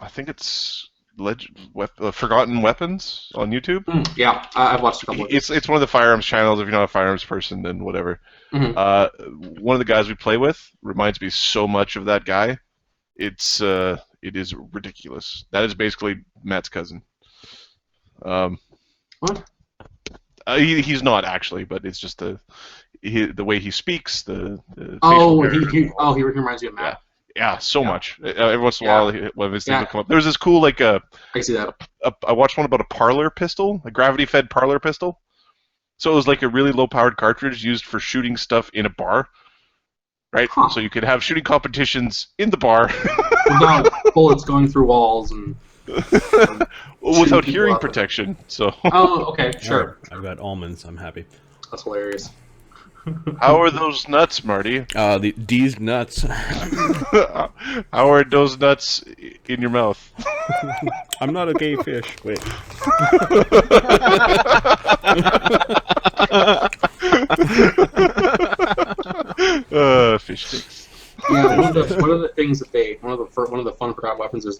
I think it's Forgotten Weapons on YouTube. Yeah, I've watched a couple of these. It's one of the firearms channels. If you're not a firearms person, then whatever. One of the guys we play with reminds me so much of that guy. It is ridiculous. That is basically Matt's cousin. What? He's not actually, but it's just the way he speaks. The he reminds you of Matt. Yeah, so much. Every once in a while, one of his things will come up. There's this cool I see that. I watched one about a parlor pistol, a gravity-fed parlor pistol. So it was like a really low-powered cartridge used for shooting stuff in a bar, right? Huh. So you could have shooting competitions in the bar without bullets going through walls and without hearing protection. So. Oh, okay, sure. Right. I've got almonds. I'm happy. That's hilarious. How are those nuts, Marty? These nuts. How are those nuts in your mouth? I'm not a gay fish. Wait. Fish sticks. Yeah, one of the things that one of the fun forgotten weapons is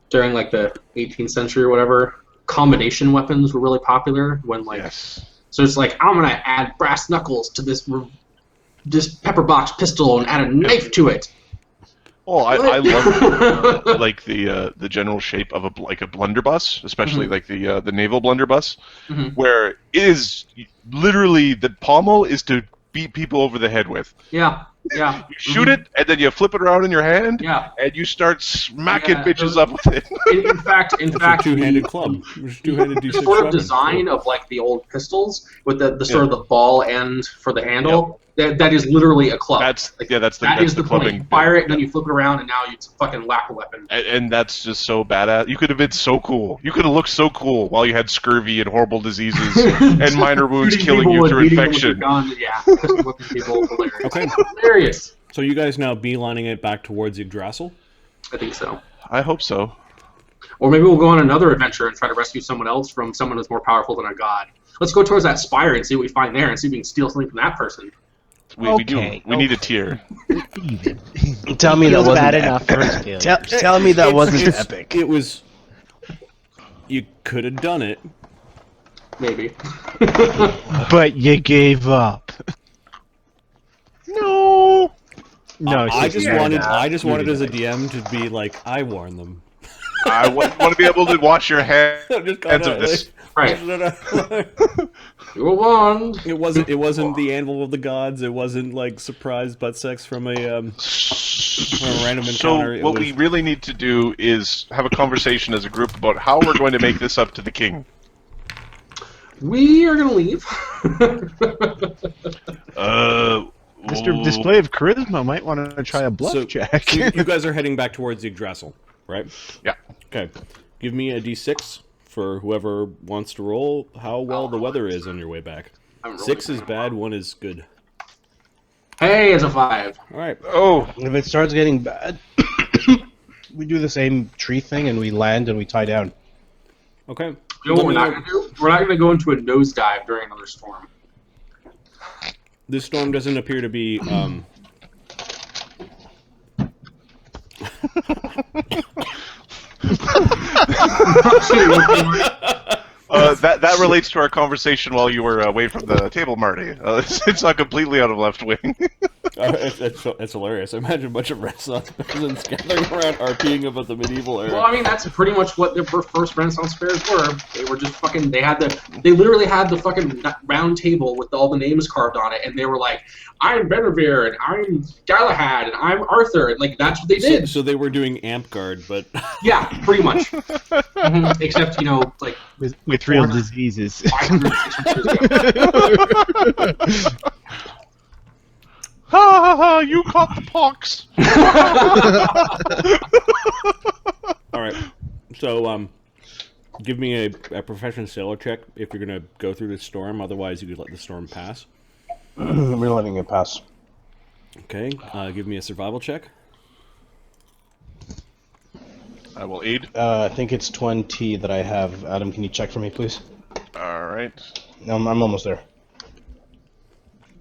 during like the 18th century or whatever, combination weapons were really popular when like. Yes. So it's like, I'm gonna add brass knuckles to this pepper box pistol and add a knife to it. Oh, I love like the general shape of a blunderbuss, especially like the naval blunderbuss, where it is literally the pommel is to beat people over the head with. Yeah. You shoot it, and then you flip it around in your hand, and you start smacking bitches up with it. In fact, two-handed club. The sort of design of like the old pistols with the sort of the ball end for the handle. That is literally a club. That's the point. You fire it, and then you flip it around, and now it's a fucking whack weapon. And that's just so badass. You could have been so cool. You could have looked so cool while you had scurvy and horrible diseases and minor wounds killing you through infection. Pistol whipping people, hilarious. Okay. Hilarious. So you guys now beelining it back towards Yggdrasil? I think so. I hope so. Or maybe we'll go on another adventure and try to rescue someone else from someone who's more powerful than a god. Let's go towards that spire and see what we find there, and see if we can steal something from that person. We need a tier. Tell me that wasn't bad epic. enough for his feelings. Tell me that wasn't epic. It was. You could have done it. Maybe. But you gave up. No. No, I just wanted as a DM to be like, I warned them. I want to be able to wash your hands of this. Right. You were warned. It wasn't the anvil of the gods. It wasn't like surprise butt sex from a random encounter. So what we really need to do is have a conversation as a group about how we're going to make this up to the king. We are going to leave. Mr. Display of Charisma might want to try a bluff check. So you guys are heading back towards Yggdrasil, right? Yeah. Okay. Give me a d6 for whoever wants to roll how well the weather is on your way back. 6 is bad, 1 is good. Hey, it's a 5. All right. Oh, if it starts getting bad, we do the same tree thing and we land and we tie down. Okay. You know what we're not going to do? We're not going to go into a nosedive during another storm. This storm doesn't appear to be. That relates to our conversation while you were away from the table, Marty. It's not completely out of left wing. It's hilarious. I imagine a bunch of Renaissance peasants gathering around RPing about the medieval era. Well, I mean, that's pretty much what their first Renaissance fairs were. They were just fucking. They literally had the fucking round table with all the names carved on it, and they were like, "I'm Benevere, and I'm Galahad, and I'm Arthur," and like that's what they did. So they were doing Amtgard, but yeah, pretty much. Except like with real diseases. 500, 600 years ago. Ha ha ha! You caught the pox. All right. So, give me a profession sailor check if you're gonna go through the storm. Otherwise, you could let the storm pass. We're letting it pass. Okay. Give me a survival check. I will aid. I think it's 20 that I have. Adam, can you check for me, please? All right. I'm almost there.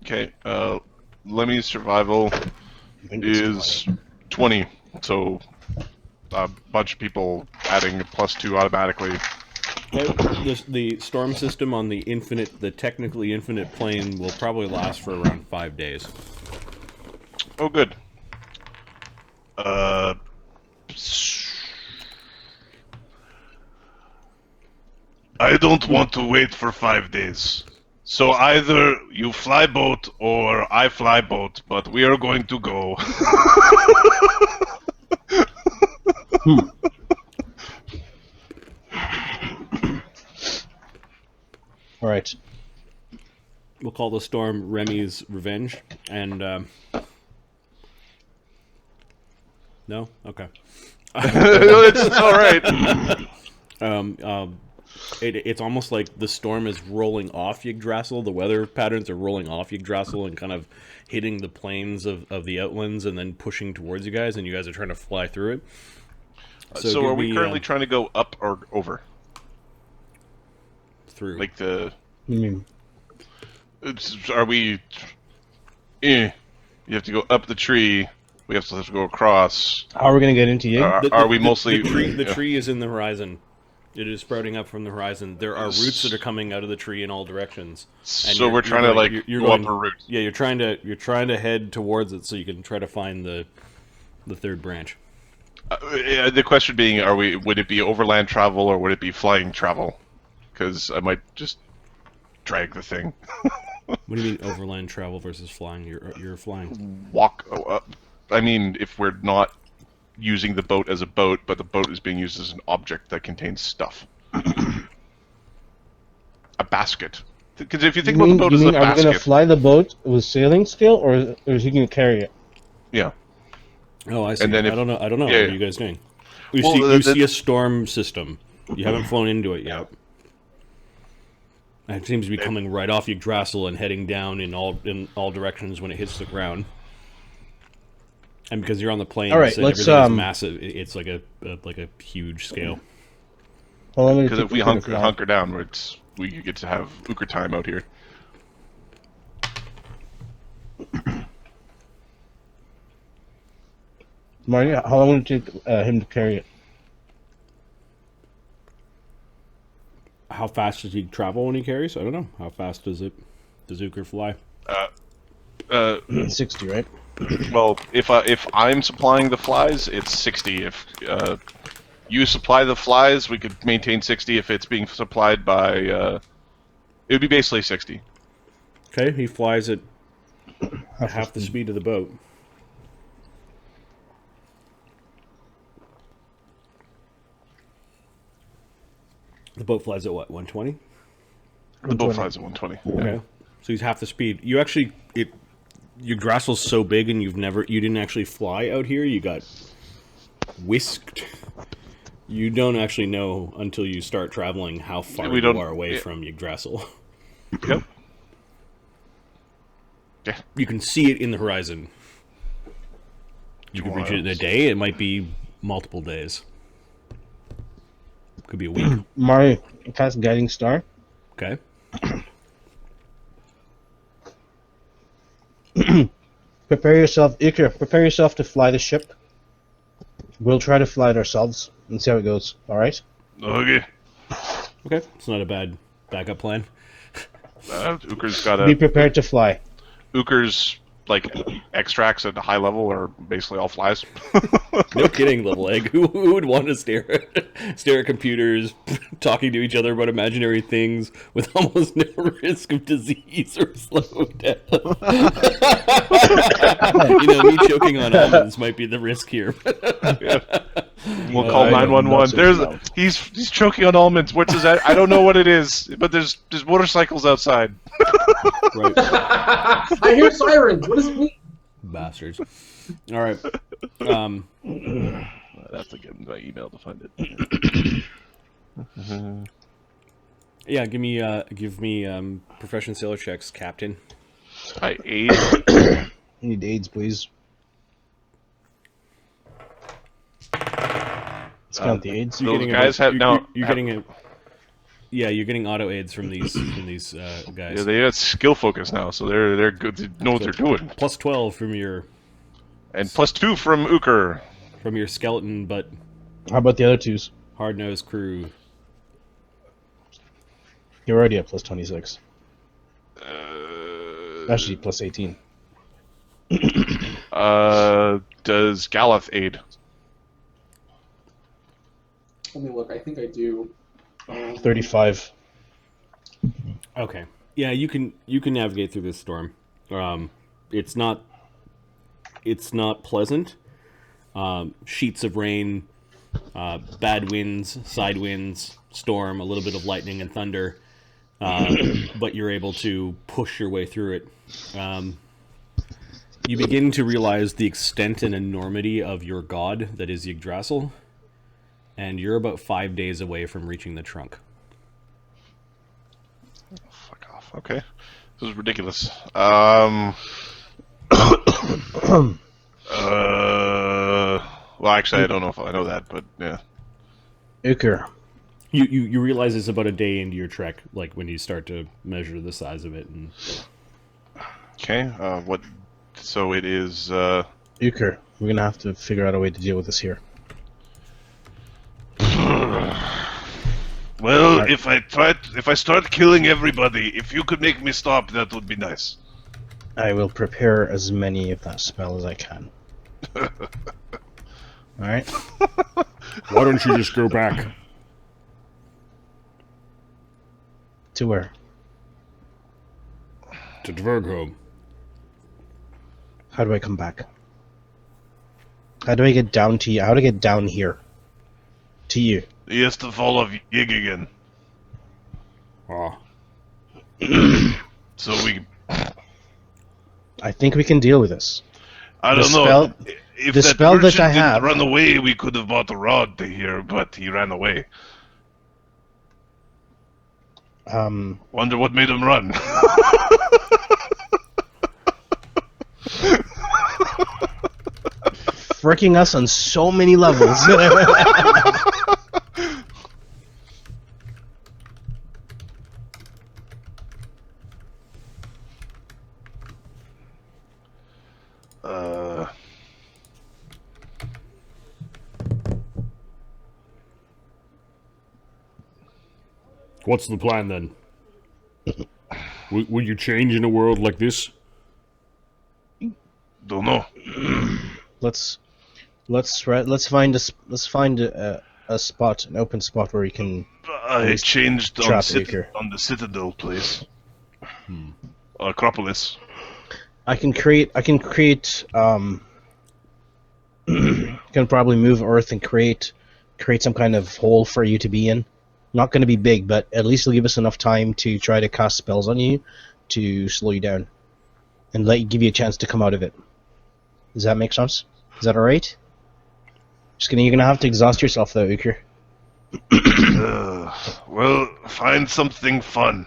Okay. Lemmy's survival is 20, so a bunch of people adding +2 automatically. The storm system on the technically infinite plane will probably last for around 5 days. Oh, good. I don't want to wait for 5 days. So either you fly boat or I fly boat, but we are going to go. All right. We'll call the storm Remy's Revenge, and no, okay. It's all right. It's almost like the storm is rolling off Yggdrasil. The weather patterns are rolling off Yggdrasil and kind of hitting the plains of the Outlands and then pushing towards you guys, and you guys are trying to fly through it. So are we currently trying to go up or over? Through. Like the... Mm. Are we... You have to go up the tree. We have to go across. How are we going to get into Yggdrasil? Are we mostly... The tree is in the horizon. It is sprouting up from the horizon. There are roots that are coming out of the tree in all directions. So we're trying to like go up a route. Yeah, you're trying to head towards it so you can try to find the third branch. The question being, would it be overland travel or would it be flying travel? Because I might just drag the thing. What do you mean overland travel versus flying? You're flying. Walk. I mean, if we're not using the boat as a boat, but the boat is being used as an object that contains stuff. A basket. Because if you think about the boat as a basket... Are we going to fly the boat with sailing still, or is he going to carry it? Yeah. Oh, I see. And then I don't know. Yeah. What are you guys doing? You see a storm system. You haven't flown into it yet. It seems to be coming right off Yggdrasil and heading down in all directions when it hits the ground. And because you're on the plains, all right, everything is massive. It's like a huge scale. Because if we hunker down, we get to have Uker time out here. Marty, how long would it take him to carry it? How fast does he travel when he carries? I don't know. How fast does Uker fly? 60, right? Well, if I'm supplying the flies, it's 60. If you supply the flies, we could maintain 60. If it's being supplied by, it would be basically 60. Okay, he flies at half the speed of the boat. The boat flies at what, 120? The boat flies at 120. Okay, Yeah. so he's half the speed. You actually Yggdrasil's so big, and you didn't actually fly out here. You got whisked. You don't actually know until you start traveling how far you are away from Yggdrasil. Yep. Yeah. You can see it in the horizon. You can reach it in a day. It might be multiple days. Could be a week. Mario, cast Guiding Star. Okay. Prepare yourself, Iker. Prepare yourself to fly the ship. We'll try to fly it ourselves and see how it goes. All right? Okay. Okay. It's not a bad backup plan. Uker's got Be prepared to fly. Uker's like extracts at a high level are basically all flies. No kidding, Little Egg. Who would want to stare at computers talking to each other about imaginary things with almost no risk of disease or slow death? Me choking on almonds might be the risk here. We'll call 911. He's choking on almonds. What's his? I don't know what it is, but there's motorcycles outside. Right. I hear sirens. What does it mean? Bastards. All right. I'd have to get my email to find it. Yeah, give me profession sailor checks, Captain. I aid. I need aids, please. Let's count the aids. You're getting auto aids from these guys. Yeah, they got skill focus now, so they're good. They know what they're doing. Plus 12 from your and plus 2 from Uker. From your skeleton butt How about the other twos? Hard-nosed crew. You're already at plus 26. Uh, Actually, plus 18. Does Galeth aid? Let me look. I think I do. 35. Okay. Yeah, you can navigate through this storm. It's not pleasant. Sheets of rain, bad winds, side winds, storm, a little bit of lightning and thunder. But you're able to push your way through it. You begin to realize the extent and enormity of your god that is Yggdrasil, and you're about 5 days away from reaching the trunk. Fuck off. Okay. This is ridiculous. Well, actually, I don't know if I know that, but yeah. Uker. You realize it's about a day into your trek, like when you start to measure the size of it. And Okay. What? So it is. Uker. We're gonna have to figure out a way to deal with this here. Well, if I start killing everybody, if you could make me stop, that would be nice. I will prepare as many of that spell as I can. Alright? why don't you just go back? To where? To Dvergholm. How do I come back? How do I get down to you? How do I get down here? To you? He has to follow Yig again. Oh. So we. I think we can deal with this. I The don't know. spell- If the that spell that merchant I didn't have- run away, we could have bought a rod to here, but he ran away. Wonder what made him run. Fricking us on so many levels. What's the plan then? Will you change in a world like this? Don't know. let's find a spot, an open spot where we can. I changed on, trap Acre. on the Citadel place. Acropolis. I can create. Can probably move Earth and create some kind of hole for you to be in. Not going to be big, but at least it'll give us enough time to try to cast spells on you to slow you down and give you a chance to come out of it. Does that make sense? Is that alright? You're gonna have to exhaust yourself though, Uker. Well, find something fun.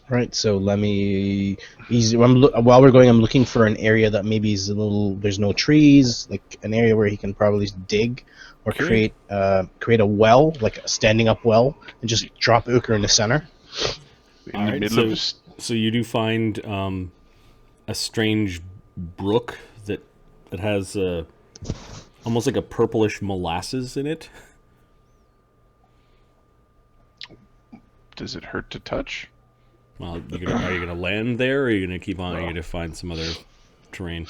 Right, so let me. While we're going, I'm looking for an area that maybe is a little. There's no trees, like an area where he can probably dig or create a well, like a standing up well, and just drop Uker in the center. In the middle of. So you do find a strange brook that has almost like a purplish molasses in it. Does it hurt to touch? Well, are you gonna land there, or are you gonna keep on? Are you gonna find some other terrain?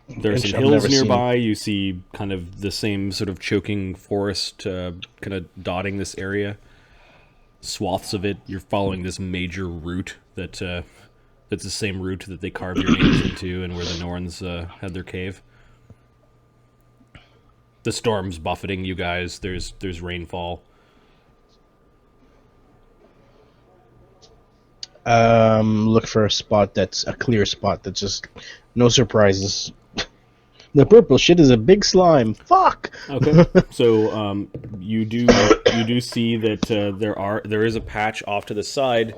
There are some hills nearby. You see kind of the same sort of choking forest kind of dotting this area. Swaths of it. You're following this major route that's the same route that they carved your names into and where the Norns had their cave. The storm's buffeting you guys. There's rainfall. Look for a spot that's a clear spot that's just no surprises. The purple shit is a big slime. Fuck. Okay. So you do see that there is a patch off to the side.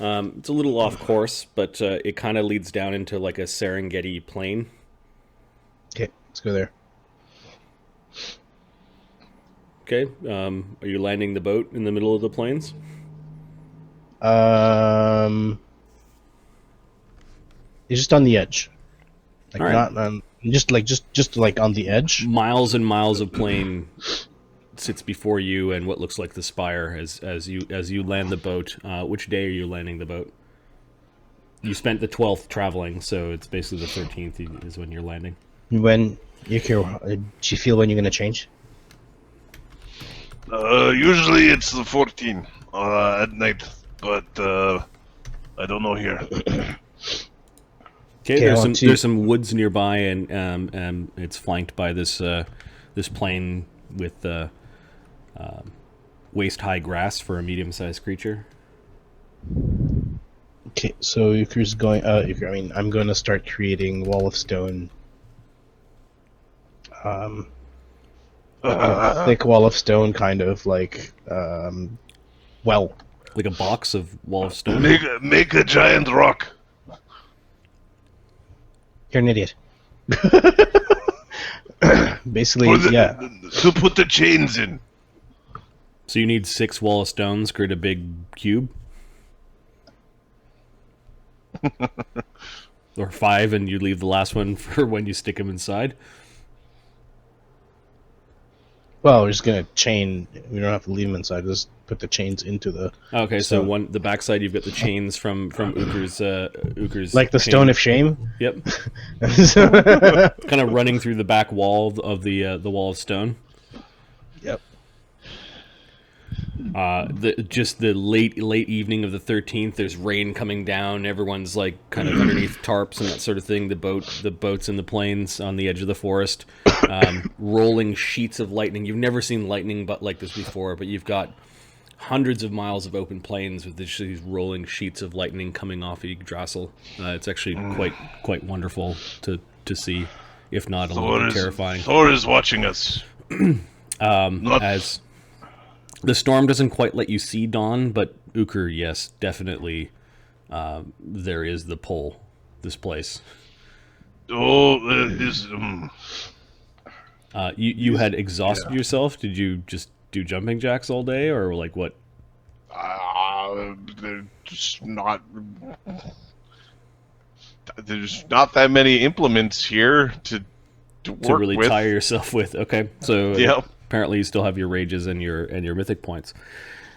It's a little off course, but it kind of leads down into like a Serengeti plain. Okay, let's go there. Okay. Are you landing the boat in the middle of the plains? It's just on the edge. Like All right. not on just like on the edge. Miles and miles of plain sits before you, and what looks like the spire as you land the boat. Which day are you landing the boat? You spent the 12th traveling, so it's basically the 13th is when you're landing. When Yukir, do you feel when you're gonna change? Usually it's the 14 at night, but I don't know here. Okay, there's some woods nearby, and it's flanked by this plain with waist-high grass for a medium-sized creature. Okay, so Yukir's going. I'm going to start creating wall of stone. A thick wall of stone, kind of like well, like a box of wall of stone. Make a giant rock. You're an idiot. Basically, yeah. To put the chains in. So you need 6 wall of stones, create a big cube? Or 5, and you leave the last one for when you stick them inside? Well, we're just gonna chain. We don't have to leave them inside. Just put the chains into the. Okay, so the backside you've got the chains from Ukr's like the chain. Stone of Shame. Yep. Kind of running through the back wall of the wall of stone. Yep. The late evening of the 13th. There's rain coming down. Everyone's like kind of underneath tarps and that sort of thing. The boats in the plains on the edge of the forest. Rolling sheets of lightning. You've never seen lightning like this before, but you've got hundreds of miles of open plains with these rolling sheets of lightning coming off Yggdrasil. It's actually quite wonderful to see, if not a little bit terrifying. Thor is watching us. As the storm doesn't quite let you see dawn, but Ukr, yes, definitely, there is the pull. This place. You had exhausted yourself. Did you just do jumping jacks all day, or like what? There's not that many implements here to work really with. Tire yourself with. Okay, so yep. Apparently you still have your rages and your mythic points.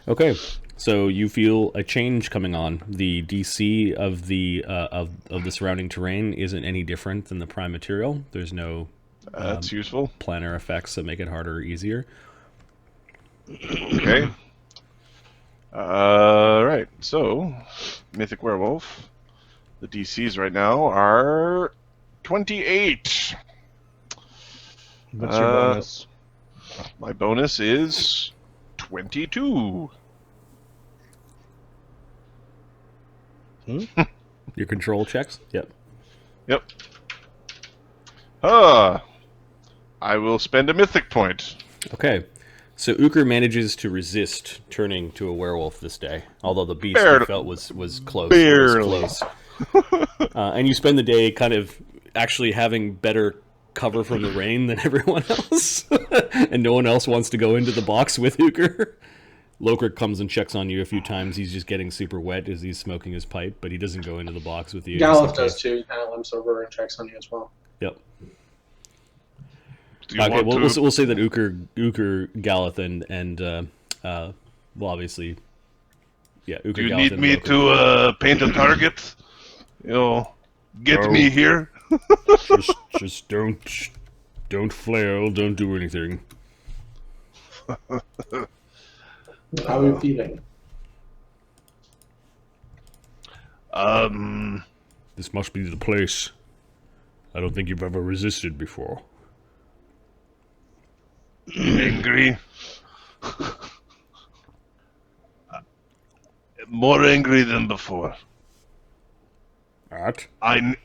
Okay, so you feel a change coming on. The DC of the surrounding terrain isn't any different than the prime material. There's no that's useful. Planner effects that make it harder or easier. Okay. Right. So, Mythic Werewolf. The DCs right now are 28. What's your bonus? My bonus is 22. Your control checks? Yep. Yep. I will spend a mythic point. Okay. So Ukr manages to resist turning to a werewolf this day, although the beast Barely. he felt was close. Barely. Was close. And you spend the day kind of actually having better cover from the rain than everyone else, and no one else wants to go into the box with Ukr. Lokrik comes and checks on you a few times. He's just getting super wet as he's smoking his pipe, but he doesn't go into the box with you. Gallup does too. He kind of limps over and checks on you as well. Yep. Okay, we'll say that Ukr, Gallup, and well, obviously, yeah. Ukr, Do you Gallup, need me Lokrik. to paint a target? Get me here. just don't flail. Don't do anything. How are you feeling? This must be the place. I don't think you've ever resisted before. Angry. More angry than before. At? I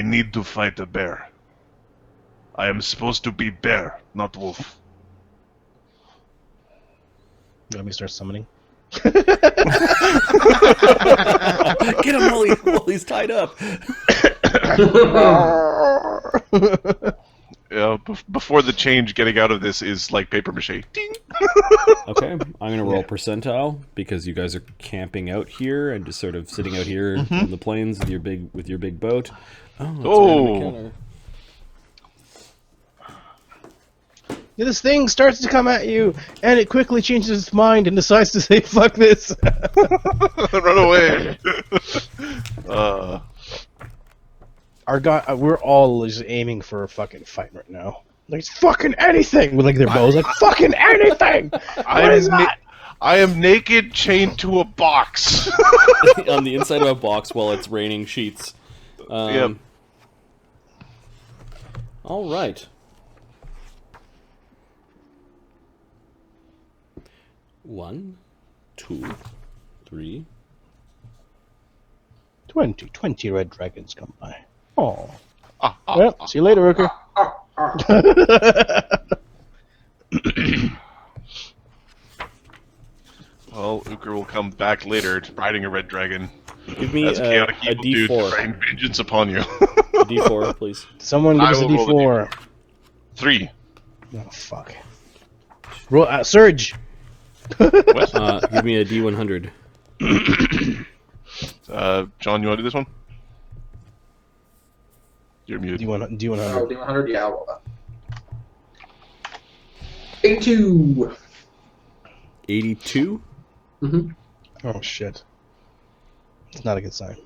need to fight a bear. I am supposed to be bear, not wolf. Let me start summoning. Get him while he's tied up. before the change, getting out of this is like paper mache. Ding. Okay, I'm gonna roll percentile because you guys are camping out here and just sort of sitting out here on the plains with your big boat. Oh, that's This thing starts to come at you, and it quickly changes its mind and decides to say, fuck this. Run away. Our guy, we're all just aiming for a fucking fight right now. Like, fucking anything! With like their bows, like, fucking anything! What is that? I am naked, chained to a box. on the inside of a box while it's raining sheets. Yep. All right. 1, 2, 3. 20 red dragons come by. Oh. Well, see you later, Rooker. Well, Uker will come back later riding a red dragon. Give me That's chaotic a evil dude D4. to rain vengeance upon you. A D4, please. Someone give I us a will roll the D4. 3. Oh, fuck. Roll, Surge! What? Give me a D100. John, you want to do this one? You're muted. D100. Oh, D100, yeah, I'll roll that. 82. 82? Mm-hmm. Oh, shit. It's not a good sign.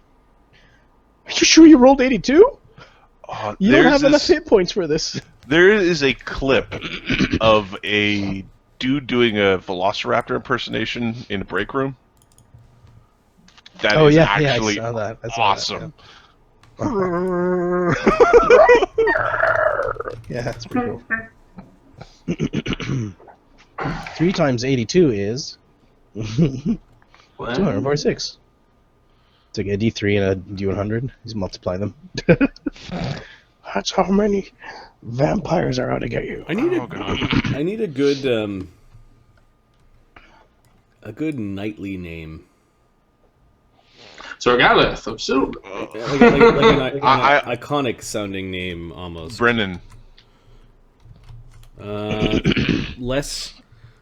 Are you sure you rolled 82? You don't have enough hit points for this. There is a clip of a dude doing a Velociraptor impersonation in a break room. That is actually I saw that. awesome. Yeah, that's pretty cool. 3 times 82 is 246. So get a D3 and a D100. Just multiply them. That's how many vampires are out to get you. I need a good knightly name. Sir Galeth of Silver. Like an iconic sounding name almost. Brennan.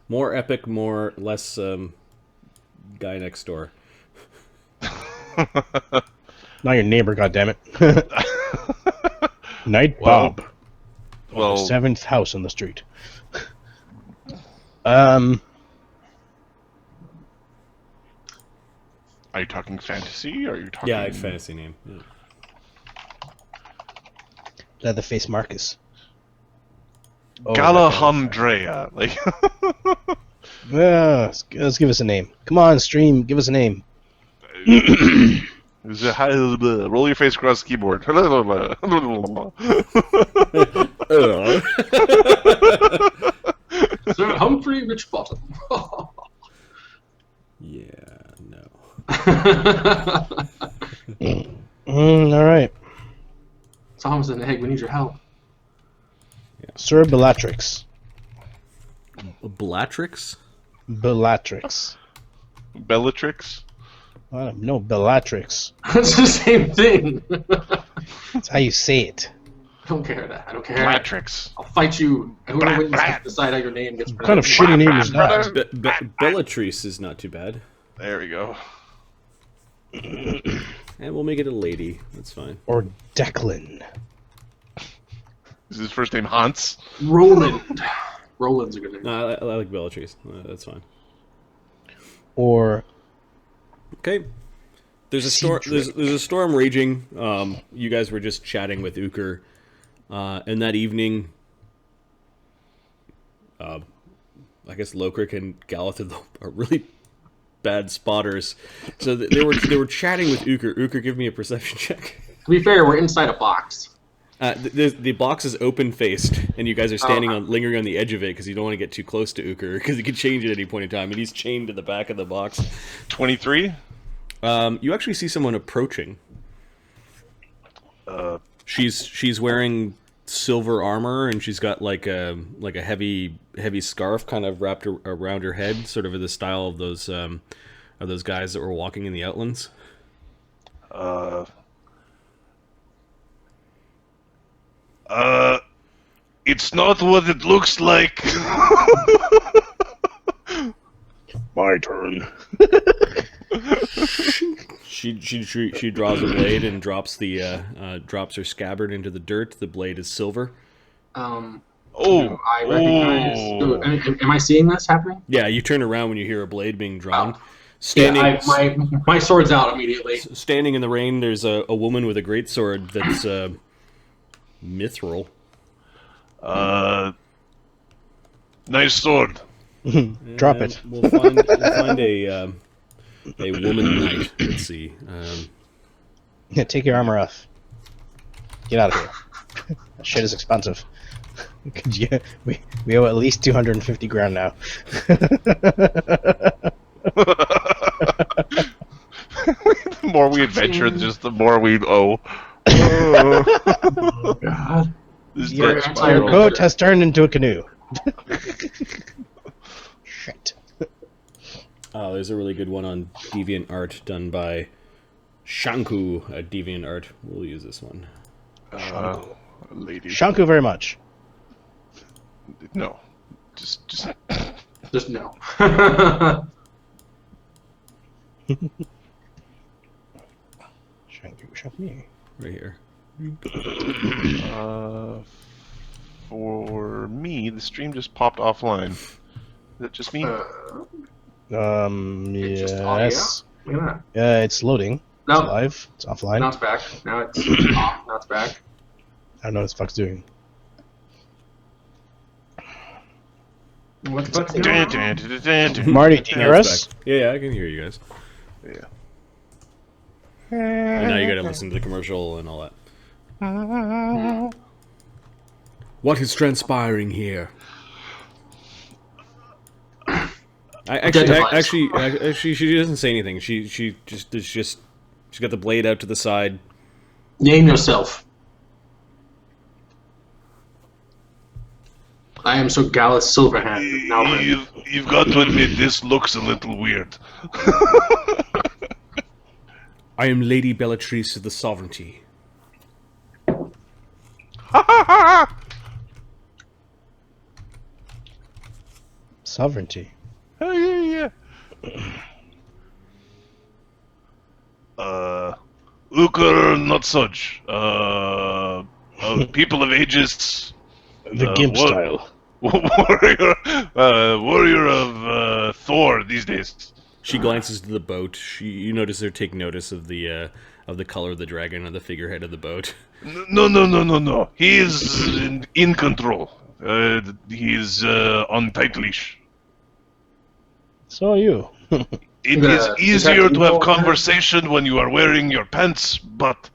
More epic, less guy next door. Not your neighbor, goddammit. Night Well- Bob. Well, 7th house on the street. are you talking fantasy? Or are you talking? Yeah, a fantasy name. Yeah. Leatherface Marcus. Oh, Galahandrea. Like. Yeah, let's give us a name. Come on, stream, give us a name. Roll your face across the keyboard. Sir Humphrey Richbottom. Yeah, no. All right. Thomas and Egg, we need your help. Sir Bellatrix. Bellatrix? Bellatrix. Bellatrix? I don't know, Bellatrix. It's the same thing. That's how you say it. I don't care that. I don't care. Bellatrix. I'll fight you. Whoever wins has to decide how your name gets What kind of shitty name is that? Bellatrix is not too bad. There we go. And we'll make it a lady. That's fine. Or Declan. Is his first name Hans? Roland. Roland's a good name. No, I like Bellatrix. That's fine. Or Okay. There's a storm. There's a storm raging. You guys were just chatting with Uker, and that evening, I guess Lokrik and Galeth are really bad spotters. So they were chatting with Uker. Uker, give me a perception check. To be fair, we're inside a box. The box is open faced, and you guys are lingering on the edge of it because you don't want to get too close to Uker because he could change at any point in time, and he's chained to the back of the box. 23? You actually see someone approaching. She's wearing silver armor, and she's got like a heavy scarf kind of wrapped around her head, sort of in the style of those guys that were walking in the Outlands. It's not what it looks like. My turn. She draws a blade and drops her scabbard into the dirt. The blade is silver. I recognize. Am I seeing this happening? Yeah, you turn around when you hear a blade being drawn. Yeah, my sword's out immediately. Standing in the rain, there's a woman with a great sword that's mithril. Nice sword. Drop it. We'll find a woman knight. Let's see. Yeah, take your armor off. Get out of here. That shit is expensive. We owe at least 250 grand now. The more we adventure, just the more we owe. Oh, God. Your boat has turned into a canoe. Shit. Oh, there's a really good one on DeviantArt done by Shanku at DeviantArt. We'll use this one. Lady. Shanku very much. No. Just no. Shanku. Right here. For me, the stream just popped offline. Is that just me? Yes. Look at that. It's loading. No. It's live. It's offline. Now it's back. Now it's off. Now it's back. I don't know what the fuck's doing. What the fuck's going on? Marty, do you hear us? Yeah, I can hear you guys. Yeah. And now you gotta listen to the commercial and all that. What is transpiring here? Actually, she doesn't say anything. She got the blade out to the side. Name yourself. I am Sir Gallus Silverhand. Now You've got to admit this looks a little weird. I am Lady Bellatrix of the Sovereignty. Sovereignty. Oh, yeah. Uker not such. People of Aegis. The Gimp style. Warrior of Thor these days. She glances to the boat. You notice her take notice of the color of the dragon on the figurehead of the boat. No. He is in control. He is on tight leash. So are you. It is easier to have conversation when you are wearing your pants, but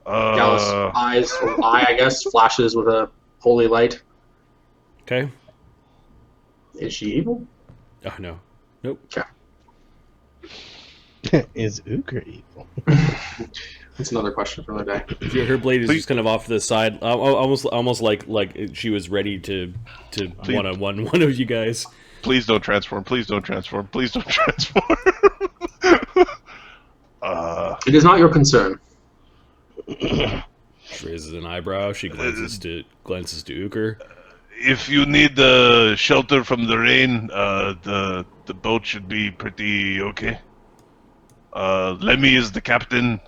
Gallus' eyes, or eye, I guess, flashes with a holy light. Okay. Is she evil? Oh no. Nope. Okay. Is Uker evil? That's another question for another day. Her blade is just kind of off to the side, almost like she was ready to one-on-one one of you guys. Please don't transform. Please don't transform. Please don't transform. It is not your concern. She raises an eyebrow. She glances to Uker. If you need shelter from the rain, the boat should be pretty okay. Lemmy is the captain.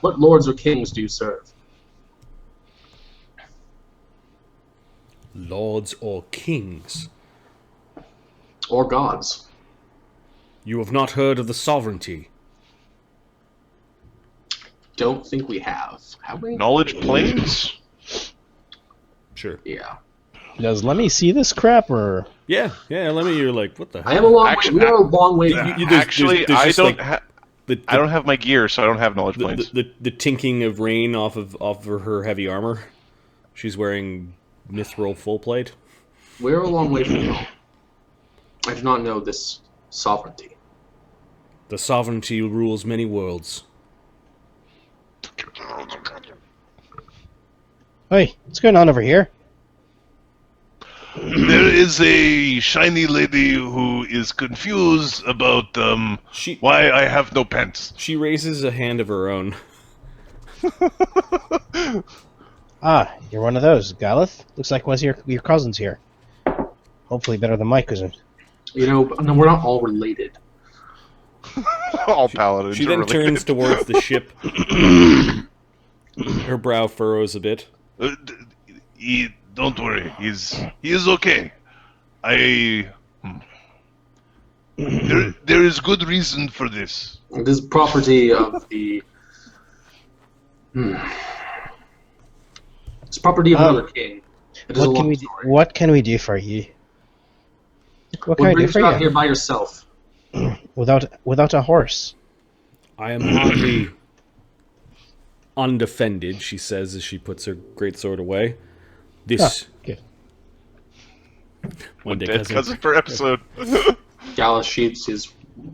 What lords or kings do you serve? Lords or kings? Or gods? You have not heard of the sovereignty? Don't think we have we? Knowledge planes? Sure. Yeah. Does Lemmy see this crap, or? Yeah, Lemmy, you're like, what the hell? I am a long way. We are a long way. I don't have my gear, so I don't have knowledge planes. The tinking of rain off of her heavy armor. She's wearing mithril full plate. We're a long way from home. I do not know this sovereignty. The sovereignty rules many worlds. Hey, what's going on over here? There is a shiny lady who is confused about why I have no pants. She raises a hand of her own. Ah, you're one of those, Galeth. Looks like one of your cousins here. Hopefully better than my cousin. You know, no, we're not all related. All paladins. She are then related. turns towards the ship. Her brow furrows a bit. Don't worry. He is okay. There is good reason for this. It is property of the. It's property of another king. It is a long story. What can we do for you? What can What I do brings for you out you? here by yourself? Without a horse. I am hardly undefended, she says as she puts her greatsword away. This Good. one day Dead cousin per episode. Gallus sheaths his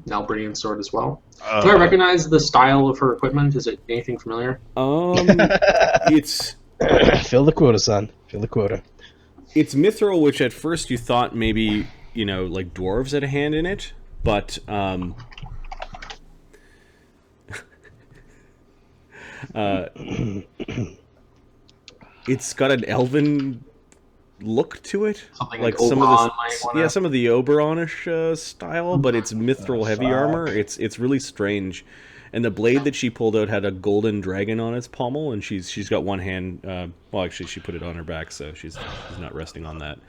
Nalbrian sword as well. Do I recognize the style of her equipment? Is it anything familiar? It's Fill the quota, son. Fill the quota. it's mithril, which at first you thought maybe, like dwarves had a hand in it, but it's got an elven look to it, Something like like some of Oberon the might wanna- some of the Oberonish style, but it's mithril heavy armor. It's really strange, and the blade that she pulled out had a golden dragon on its pommel, and she's got one hand. Well, actually, she put it on her back, so she's not resting on that.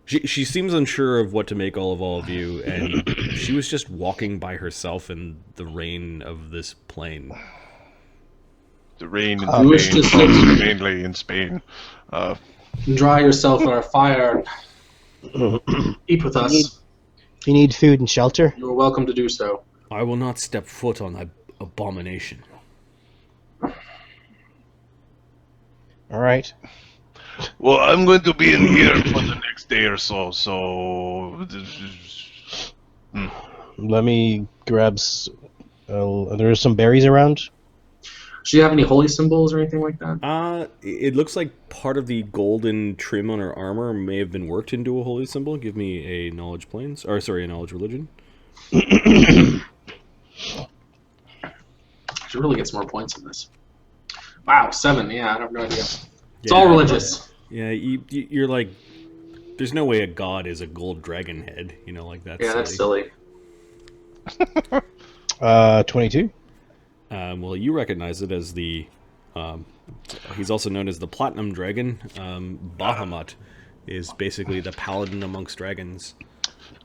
She seems unsure of what to make all of you, and she was just walking by herself in the rain of this plain. The rain You wish to sit- mainly in Spain. Dry yourself on our fire and eat with us. If you need food and shelter, You are welcome to do so. I will not step foot on that abomination. all right. Well, I'm going to be in here for the next day or so. Let me grab. There's some berries around. Do you have any holy symbols or anything like that? It looks like part of the golden trim on her armor may have been worked into a holy symbol. Give me a knowledge planes, or sorry, a knowledge religion. I should really get some more points in this. Wow, 7. Yeah, I have no idea. It's all religious. Yeah, you're like, there's no way a god is a gold dragon head. Like that's Yeah, that's silly. 22. Well, you recognize it as the. He's also known as the Platinum Dragon. Bahamut is basically the paladin amongst dragons.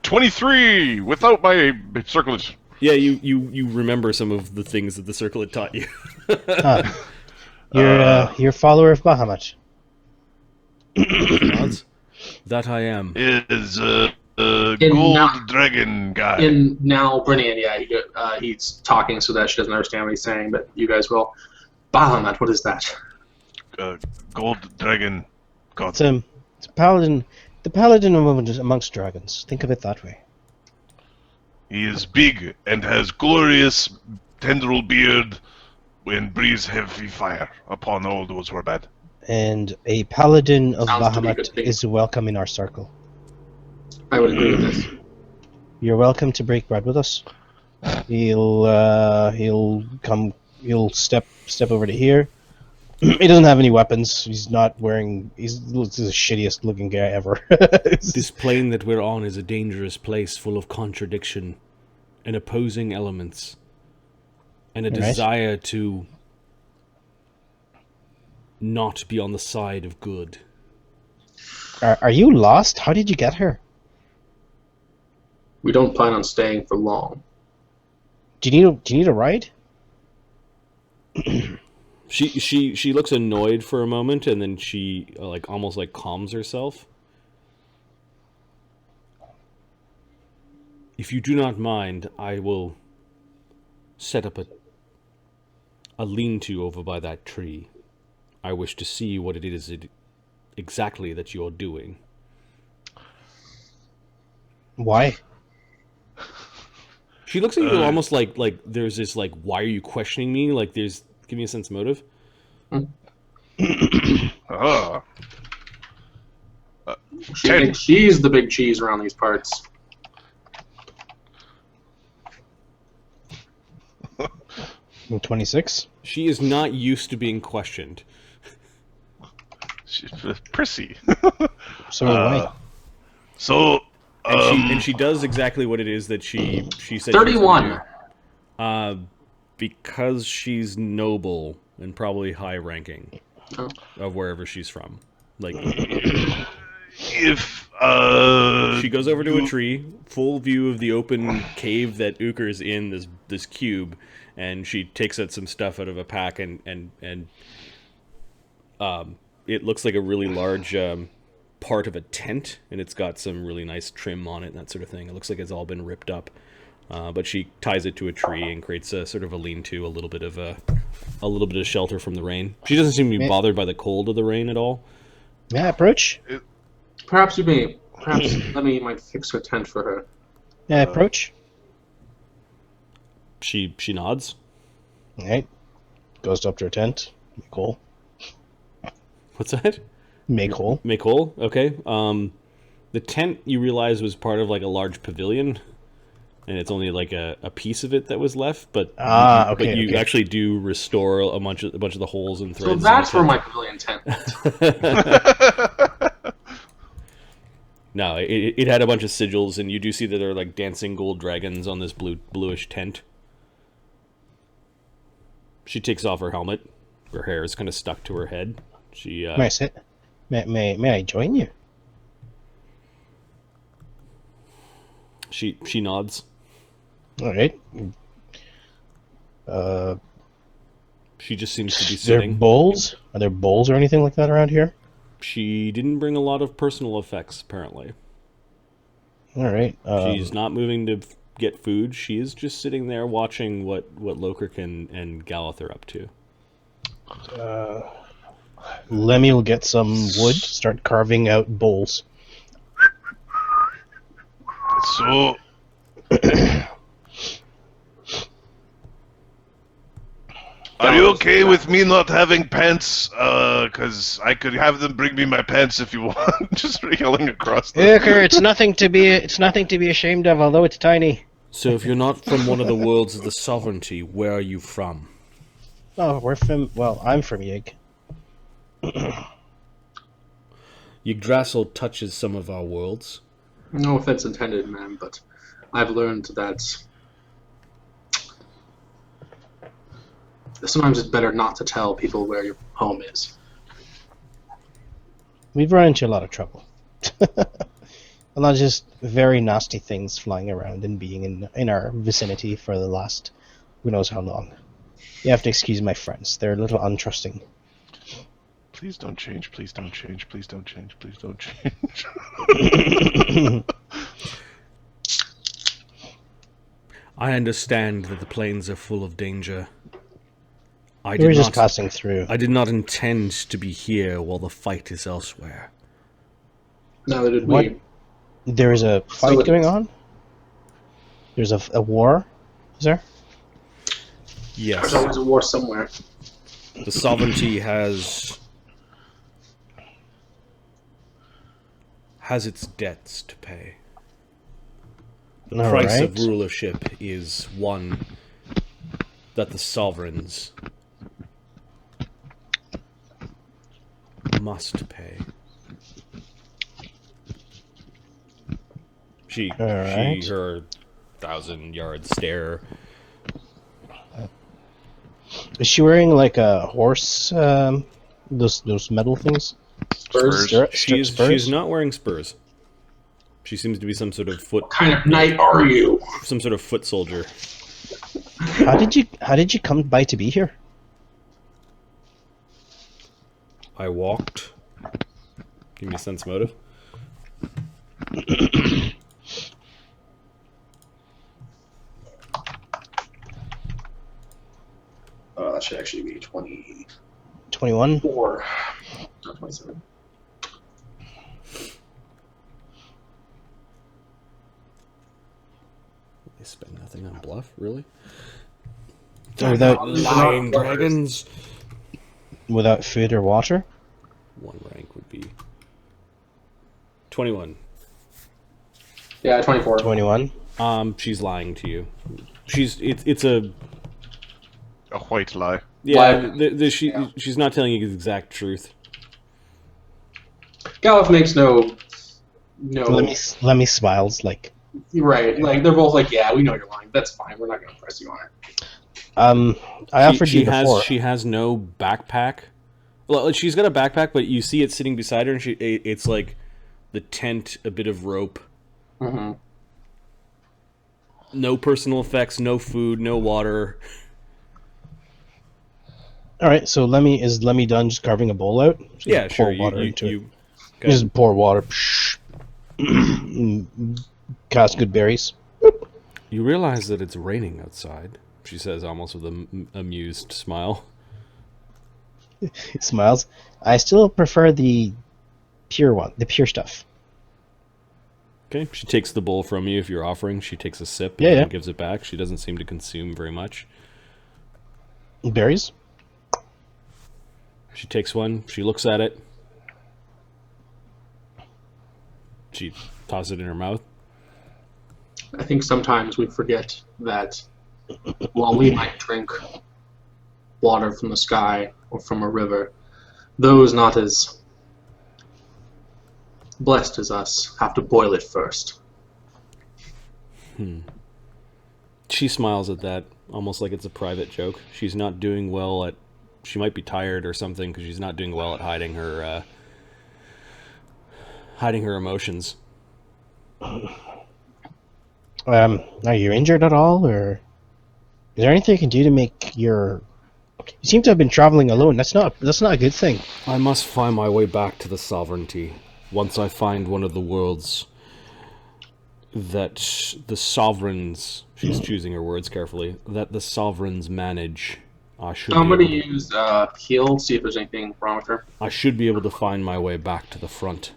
23 without my circlet. Yeah, you remember some of the things that the circlet taught you. You're a follower of Bahamut. Gods? That I am. Is In gold now- dragon guy. In now, Brennian, yeah, he's talking so that she doesn't understand what he's saying, but you guys will. Bahamut, what is that? Gold dragon god. It's a paladin. The paladin amongst dragons. Think of it that way. He is big and has glorious tendril beard and breathes heavy fire upon all those who are bad. And a paladin of Sounds to be a good Bahamut thing. is welcome in our circle. I would agree with this. You're welcome to break bread with us. He'll step over to here. He doesn't have any weapons. He's not wearing. He's the shittiest looking guy ever. This plane that we're on is a dangerous place full of contradiction and opposing elements and a Right. desire to not be on the side of good. Are you lost? How did you get here? We don't plan on staying for long. Do you need a ride? She looks annoyed for a moment, and then she almost calms herself. If you do not mind, I will set up a lean-to over by that tree. I wish to see what it is exactly that you're doing. Why? She looks at you almost like there's this why are you questioning me? Give me a sense of motive. She 10. thinks she's the big cheese around these parts. 26. She is not used to being questioned. She's prissy. So why? So, And she does exactly what it is that she said. 31. Because she's noble and probably high ranking Oh. of wherever she's from. Like, if she goes over to a tree, full view of the open cave that Uker's in, this cube, and she takes out some stuff out of a pack, and it looks like a really large part of a tent, and it's got some really nice trim on it and that sort of thing. It looks like it's all been ripped up. But she ties it to a tree and creates a sort of a lean-to, a little bit of shelter from the rain. She doesn't seem to be bothered by the cold of the rain at all. May I approach? Perhaps Lemmy might fix her tent for her. May I approach? She nods. All right. Goes up to her tent. Make hole. What's that? Make hole. Make hole. Okay. The tent, you realize, was part of like a large pavilion, and it's only like a piece of it that was left. But you actually do restore a bunch of the holes and threads. So that's where my pavilion tent. No, it had a bunch of sigils, and you do see that there are like dancing gold dragons on this bluish tent. She takes off her helmet. Her hair is kind of stuck to her head. She May I sit? May I join you? She nods. All right. She just seems to be Is there sitting. bowls? Are there bowls or anything like that around here? She didn't bring a lot of personal effects, apparently. All right. She's not moving to get food. She is just sitting there watching what Lokrik and Galith are up to. Lemmy will get some wood, start carving out bowls. So, are you okay with me not having pants? Because I could have them bring me my pants if you want. Just yelling across the... Uker, it's nothing to be ashamed of, although it's tiny. So if you're not from one of the worlds of the sovereignty, where are you from? Oh, I'm from Yig. Yggdrasil touches some of our worlds. No offense intended, man, but I've learned that sometimes it's better not to tell people where your home is. We've run into a lot of trouble. A lot of just very nasty things flying around and being in our vicinity for the last who knows how long. You have to excuse my friends. They're a little untrusting. Please don't change, please don't change, please don't change, please don't change. I understand that the plains are full of danger. We're just passing through. I did not intend to be here while the fight is elsewhere. Neither did What? we. There is a fight going on? There's a war? Is there? Yes. There's always a war somewhere. The sovereignty has its debts to pay. The All price right. of rulership is one that the sovereigns must pay. Her 1,000-yard stare. Is she wearing like a horse? Those metal things? Spurs. She's not wearing spurs. She seems to be some sort of What kind of knight are you? some sort of foot soldier. How did you come by to be here? I walked. Give me a sense motive. That should actually be 21. 24. Not 27. They spend nothing on bluff, really? Without dragons. Without food or water? One rank would be 21. Yeah, 24. 21. She's lying to you. It's a A white lie. Yeah, she's not telling you the exact truth. Galuf makes no. Lemmy smiles like. Right, like they're both like, yeah, we know you're lying. That's fine. We're not going to press you on it. I offered you before. She has no backpack. Well, she's got a backpack, but you see it sitting beside her, and it's like the tent, a bit of rope. Mm-hmm. No personal effects, no food, no water. All right, so is Lemmy done just carving a bowl out? Yeah, sure. Just pour water. Cast good berries. You realize that it's raining outside, she says, almost with an amused smile. He smiles. I still prefer the pure stuff. Okay, she takes the bowl from you if you're offering. She takes a sip and gives it back. She doesn't seem to consume very much. Berries? She takes one. She looks at it. She tosses it in her mouth. I think sometimes we forget that while we might drink water from the sky or from a river, those not as blessed as us have to boil it first. She smiles at that, almost like it's a private joke. She's not doing well at... She might be tired or something, because she's not doing well at hiding her emotions. Are you injured at all, or is there anything you can do to make your... You seem to have been traveling alone. That's not a good thing. I must find my way back to the sovereignty. Once I find one of the worlds that the sovereigns... She's choosing her words carefully. That the sovereigns manage. I'm going to use heal, see if there's anything wrong with her. I should be able to find my way back to the front.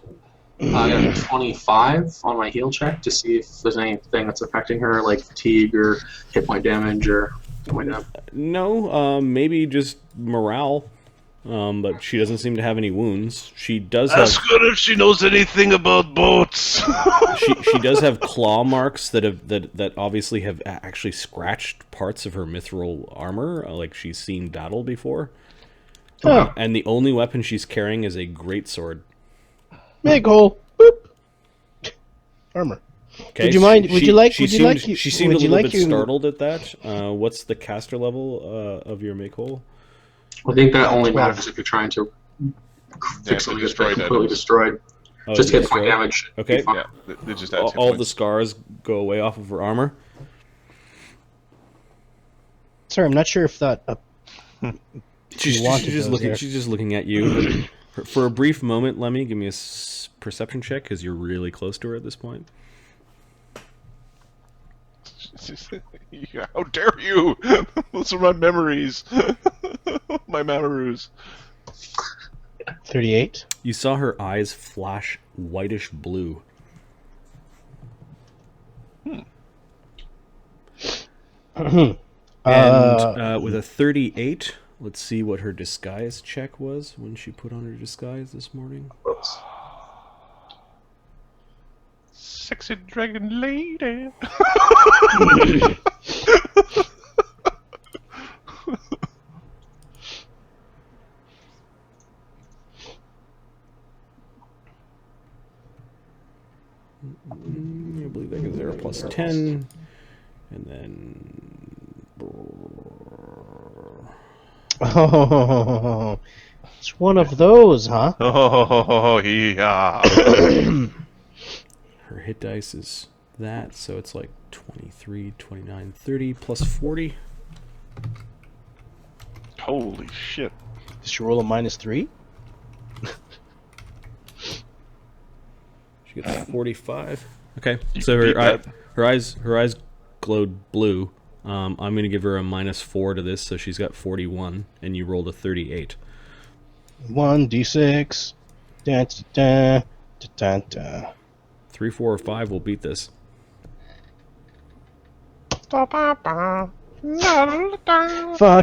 I got a 25 on my heal check to see if there's anything that's affecting her, like fatigue or hit point damage or something like that. No, maybe just morale. But she doesn't seem to have any wounds. She does Ask her if she knows anything about boats. she does have claw marks that obviously have actually scratched parts of her mithril armor, like she's seen battle before. Oh. And the only weapon she's carrying is a greatsword. Make hole. Boop. Armor. Okay, would you mind? She seemed a little bit startled at that. What's the caster level of your make hole? I think that only matters if you're trying to fix something that's completely destroyed. Oh, just hit point damage. Okay. Yeah, they just add all the scars go away off of her armor. Sorry, I'm not sure if that. She's just looking at you. For a brief moment, Lemmy, give me a perception check because you're really close to her at this point. How dare you! Those are my memories. My Mamarus. 38. You saw her eyes flash whitish blue. And with a 38, let's see what her disguise check was when she put on her disguise this morning. Oops. Sexy dragon lady. I believe that gives her a plus 10. And then... Oh, it's one of those, huh? Oh, yeah. Her hit dice is that, so it's like 23, 29, 30, plus 40. Holy shit. Did she roll a -3? She gets 45. Okay, so her eyes glowed blue. I'm going to give her a -4 to this, so she's got 41, and you rolled a 38. 1d6. Da, da, da, da, da. 3, 4, or 5 will beat this. Fuck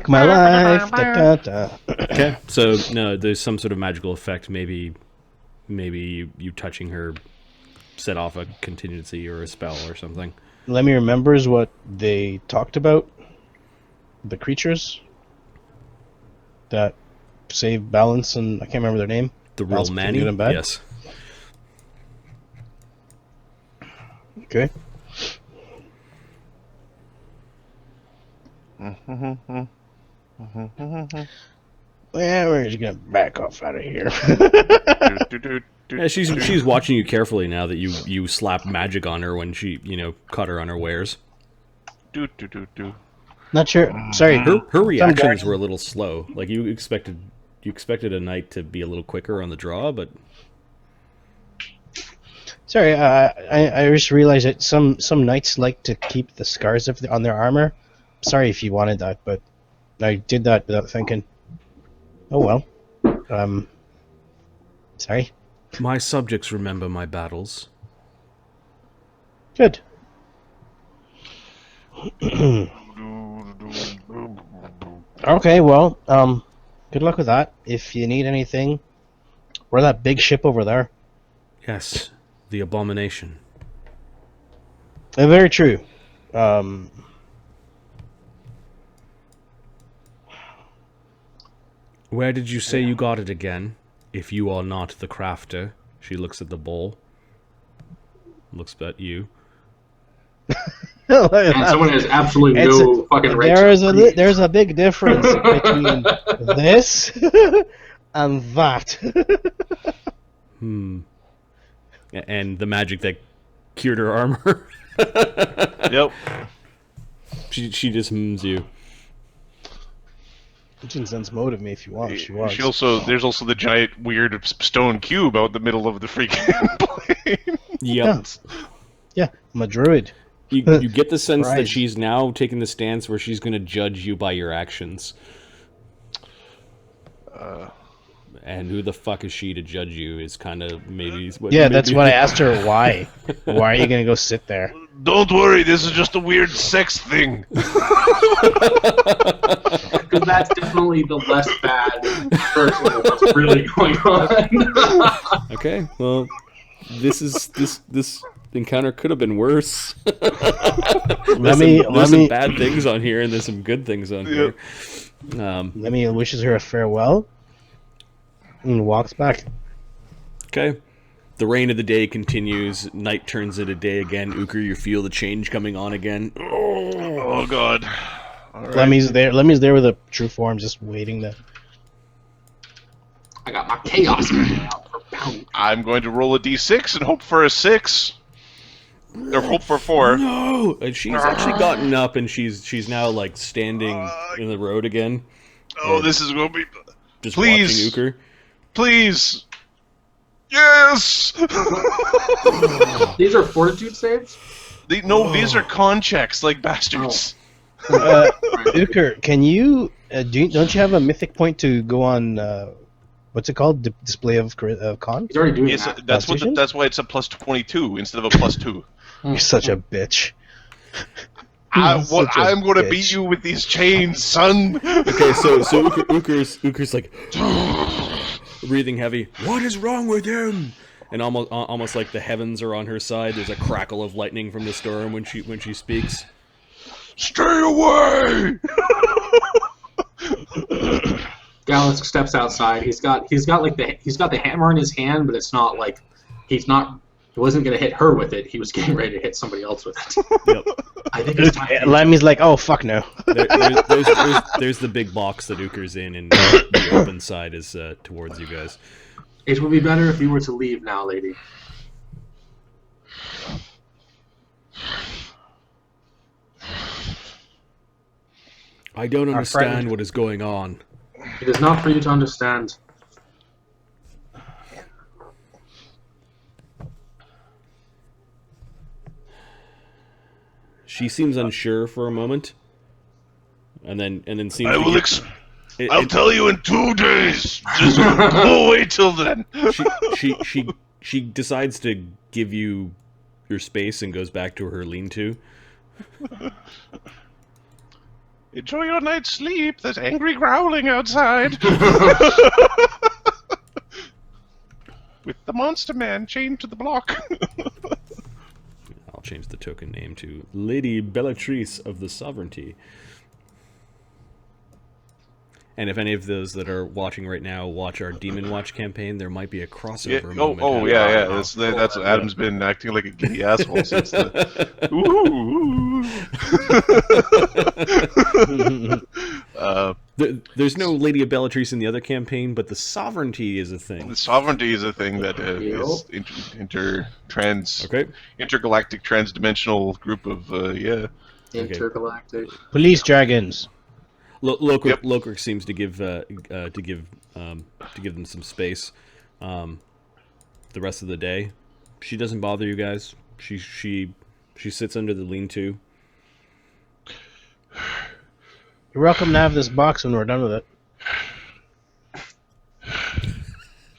my life. Da, da, da. Okay, so no, there's some sort of magical effect. Maybe you touching her set off a contingency or a spell or something. Lemmy remembers what they talked about. The creatures. that save balance, and I can't remember their name. The real Balance between Manny? good and bad? Yes. Okay. Yeah, we're just gonna back off out of here. Yeah, she's watching you carefully now that you slap magic on her when she, caught her on her wares. Not sure. Sorry, Her reactions were a little slow. Like you expected a knight to be a little quicker on the draw, but sorry. I just realized that some knights like to keep the scars on their armor. Sorry if you wanted that, but I did that without thinking. Oh well. Sorry. my subjects remember my battles. Good. Okay, well, good luck with that. If you need anything, we're that big ship over there. Yes, the abomination. Very true. Where did you say you got it again? If you are not the crafter. She looks at the bowl. Looks at you. And someone has absolutely no fucking right. There's a big difference between this and that. And the magic that cured her armor. Yep. She just hums you. You can sense motive me if you want. She was. There's also the giant weird stone cube out in the middle of the freaking plane. Yep. Yeah, I'm a druid. You get the sense that she's now taking the stance where she's going to judge you by your actions. And who the fuck is she to judge you is kind of maybe... That's what I asked her. Why? Why are you going to go sit there? Don't worry, this is just a weird sex thing. Because that's definitely the less bad version of what's really going on. Okay, well, this encounter could have been worse. There's some bad things on here, and there's some good things on here. Lemmy wishes her a farewell and walks back. Okay. The rain of the day continues. Night turns into day again. Uker, you feel the change coming on again. Oh God. Right. Lemmy's there with a true form, just waiting to... I got my chaos out for pound. I'm going to roll a d6 and hope for a 6. Or hope for 4. No! And she's actually gotten up, and she's now, like, standing in the road again. Oh, this is going to be... Just please, watching Uker. Please! Yes! These are fortitude saves? These are con checks, like bastards. Uker, can you... don't you have a mythic point to go on... what's it called? Display of con? He's already doing that. That's why it's a plus 22 instead of a plus 2. You're such a bitch. I'm going to beat you with these chains, son. Okay, so Uker's like breathing heavy. What is wrong with him? And almost like the heavens are on her side. There's a crackle of lightning from the storm when she speaks. Stay away! Gallus steps outside. He's got the hammer in his hand, but it's not like he wasn't gonna hit her with it. He was getting ready to hit somebody else with it. Yep. I think it's time. Lemmy's like, oh fuck no. There's the big box that Uker's in, and the open side is towards you guys. It would be better if you were to leave now, lady. I don't understand what is going on. It is not for you to understand. She seems unsure for a moment, and then seems. I'll tell you in 2 days. Just go away till then. She decides to give you your space and goes back to her lean-to. Enjoy your night's sleep. There's angry growling outside. With the monster man chained to the block. I'll change the token name to Lady Bellatrice of the Sovereignty. And if any of those that are watching right now watch our Demon Watch campaign, there might be a crossover Yeah. moment. Yeah. That's Adam's been acting like a giddy asshole since the. There's no Lady of Bellatrix in the other campaign, but the sovereignty is a thing. The sovereignty is a thing that is intergalactic, transdimensional group of Intergalactic. Police dragons. Lokrik seems to give them some space. The rest of the day, she doesn't bother you guys. She sits under the lean-to. You're welcome to have this box when we're done with it.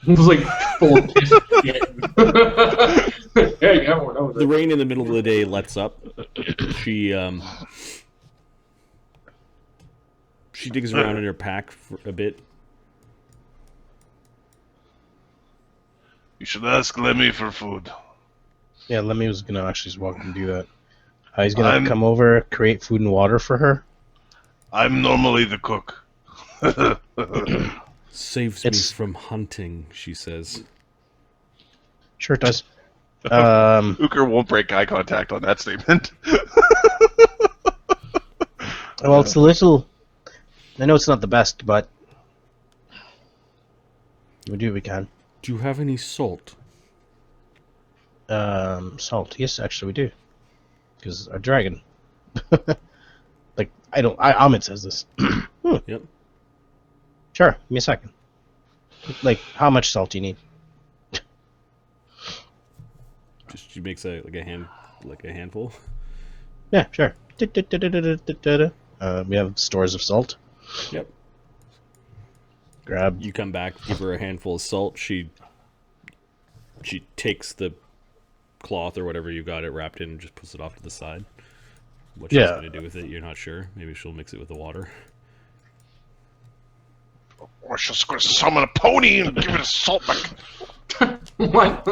It was like full of piss shit. There you go, we're done with it. The rain in the middle of the day lets up. She digs around in her pack for a bit. You should ask Lemmy for food. Yeah, Lemmy was gonna actually just walk and do that. He's gonna come over, create food and water for her. I'm normally the cook. Saves me from hunting, she says. Sure it does. Uker won't break eye contact on that statement. Well, it's a little... I know it's not the best, but... we do what we can. Do you have any salt? Salt. Yes, actually we do. Because our dragon... like, Ahmed says this. Yep. Sure, give me a second. Like, how much salt do you need? She makes a handful. Yeah, sure. We have stores of salt. Yep. Grab. You come back, give her a handful of salt. She takes the cloth or whatever you got it wrapped in and just puts it off to the side. What she's going to do with it, you're not sure. Maybe she'll mix it with the water. Or she's going to summon a pony and give it a salt back. What?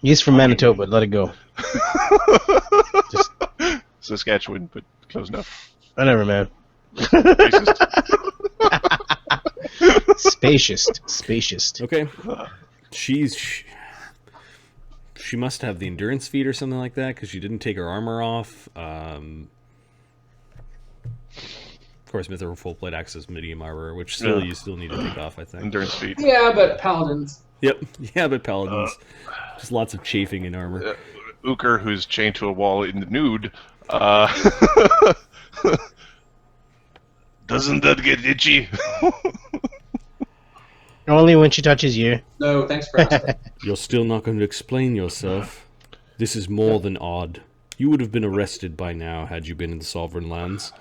He's from Manitoba. Let it go. Just Saskatchewan, but close enough. whatever, man. Spacious. Okay. She must have the endurance feat or something like that because she didn't take her armor off. Of course, Mithril full plate acts as medium armor, which you still need to take off, I think. Endurance feat. Yeah, but paladins. Yep. Yeah, but paladins. Just lots of chafing in armor. Uker, who's chained to a wall in the nude, doesn't that get itchy? Only when she touches you. No, thanks for asking. You're still not going to explain yourself. This is more than odd. You would have been arrested by now had you been in the Sovereign Lands.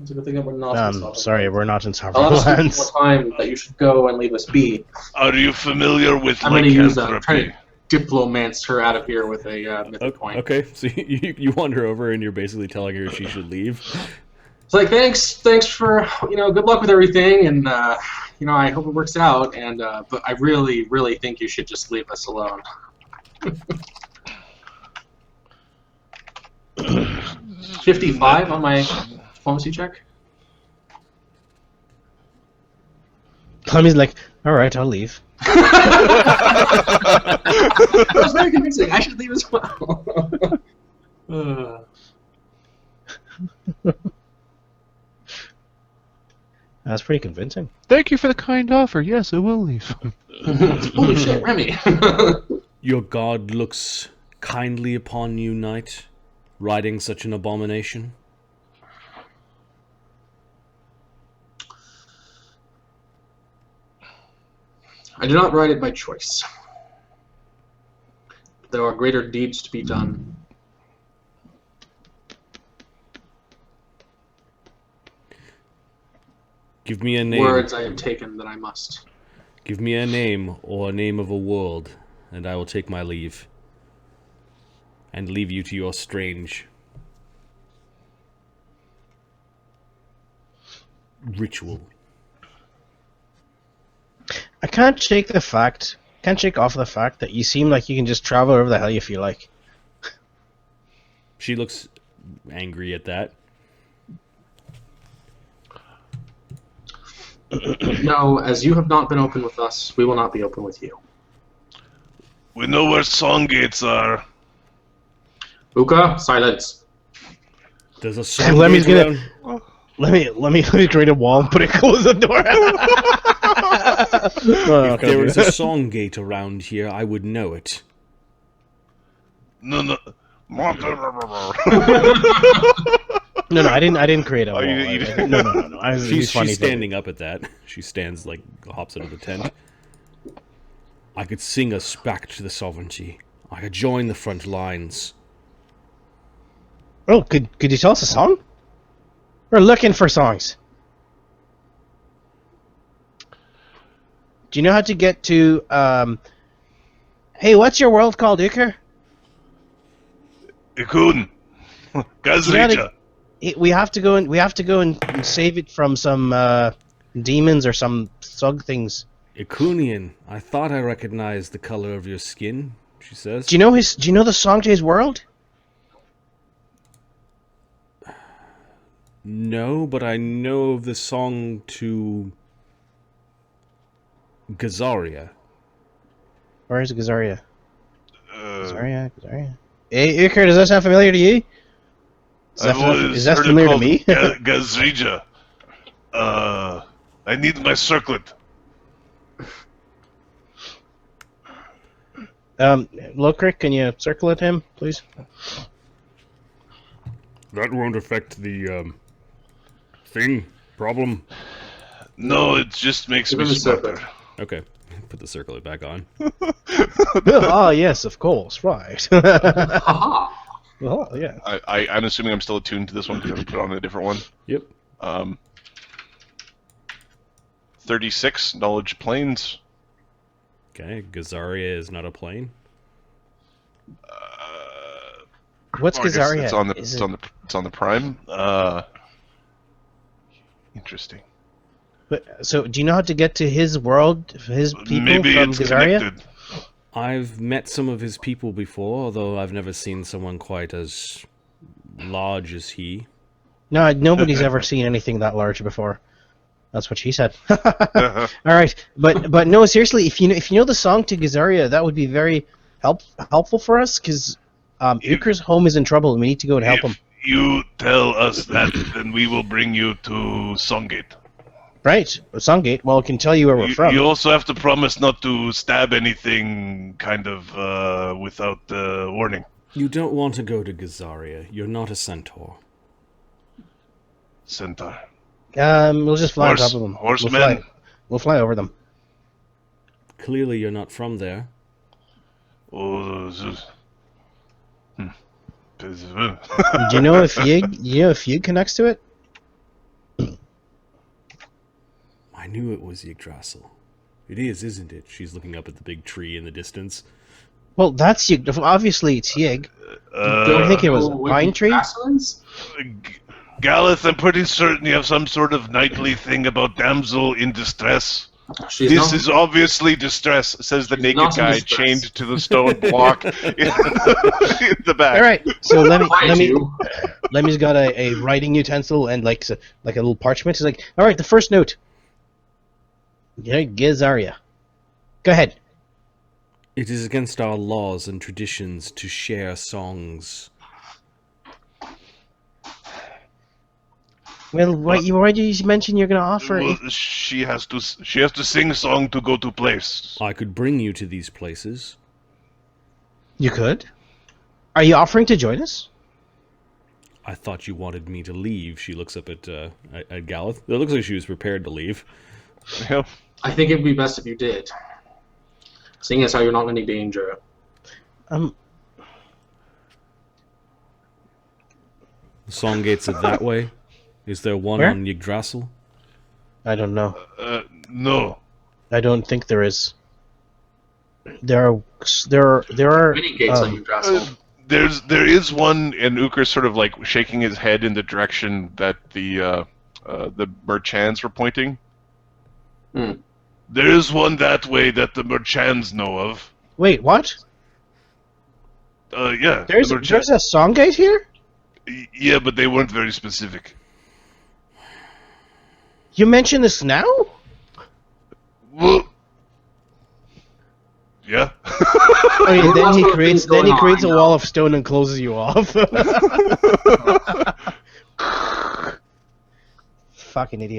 It's a good thing that we're not in sorry, we're not in I'll Sovereign have Lands. more time that you should go and leave us be. Are you familiar with I'm going to use lycanthropy? try to diplomance her out of here with a mythic point. Okay, so you wander over and you're basically telling her she should leave. It's like, thanks for, good luck with everything, and, I hope it works out, and, but I really, really think you should just leave us alone. 55 on my diplomacy check. Tommy's like, alright, I'll leave. That was very convincing. I should leave as well. That's pretty convincing. Thank you for the kind offer. Yes, I will leave. Holy shit, Remy. Your god looks kindly upon you, knight, riding such an abomination. I do not write it by choice. There are greater deeds to be done. Give me a name. Words I have taken that I must. Give me a name or a name of a world, and I will take my leave. And leave you to your strange ritual. I can't shake off the fact that you seem like you can just travel wherever the hell you feel like. She looks angry at that. No, as you have not been open with us, we will not be open with you. We know where song gates are. Uka, silence. There's a song Lemmy's gate gonna around. let me create a wall and put it close the door. If there was a song gate around here, I would know it. No. No, I didn't create a wall. you didn't? No. She's standing up at that. She stands like hops out of the tent. I could sing us back to the sovereignty. I could join the front lines. Oh, could you tell us a song? We're looking for songs. Do you know how to get to? Hey, what's your world called, Iker? Ikun. Gazrija. We have to go and save it from some demons or some thug things. Ikunian, I thought I recognized the color of your skin, she says. Do you know the song to his world? No, but I know of the song to Gazaria. Where is Gazaria? Gazaria. Hey, Iker, does that sound familiar to you? Is that familiar to me? Gazrija. I need my circlet. Lokrik, can you circlet him, please? That won't affect the problem. No, it just makes me smarter. Okay, put the circlet back on. Oh, yes, of course, right. Haha. Oh, yeah. I'm assuming I'm still attuned to this one because I put on a different one. Yep. 36 knowledge planes. Okay, Gazaria is not a plane. What's Gazaria? It's on the prime. Interesting. But, so, do you know how to get to his world, his people Maybe from it's Gazaria? connected. I've met some of his people before, although I've never seen someone quite as large as he. No, nobody's ever seen anything that large before. That's what she said. All right, but no, seriously, if you know the song to Gazaria, that would be very helpful for us because Uker's home is in trouble and we need to go and help him. If you tell us that, then we will bring you to Songgate. Right, Songgate. Well, I can tell you where we're from. You also have to promise not to stab anything, kind of, without warning. You don't want to go to Gazaria. You're not a centaur. Centaur. We'll just fly on top of them. Horsemen. We'll fly over them. Clearly, you're not from there. Oh, Do you know if Yig connects to it? I knew it was Yggdrasil. It is, isn't it? She's looking up at the big tree in the distance. Well, that's Yig. Obviously, it's Yig. Don't think it was a pine tree? Galeth, I'm pretty certain you have some sort of nightly thing about damsel in distress. This is obviously distress, says the naked guy chained to the stone block in the back. All right, so Lemmy's got a writing utensil and like a little parchment. He's like, all right, the first note. Yeah, Gazaria. Go ahead. It is against our laws and traditions to share songs. Well, why did you mention you're going to offer? Well, she has to sing a song to go to place. I could bring you to these places. You could? Are you offering to join us? I thought you wanted me to leave. She looks up at Galeth. It looks like she was prepared to leave. Yep. I think it would be best if you did. Seeing as how you're not in any danger. The song gates are that way. Is there one Where? on Yggdrasil? I don't know. No. I don't think there is. There are Many gates on Yggdrasil. There is one, and Uker's sort of like shaking his head in the direction that the Merchants were pointing. Hmm. There is one that way that the Merchants know of. Wait, what? Yeah. There's a song gate here? Yeah, but they weren't very specific. You mention this now? Yeah. Okay, then he lots of creates things going a on, wall of stone and closes you off. Fucking idiot.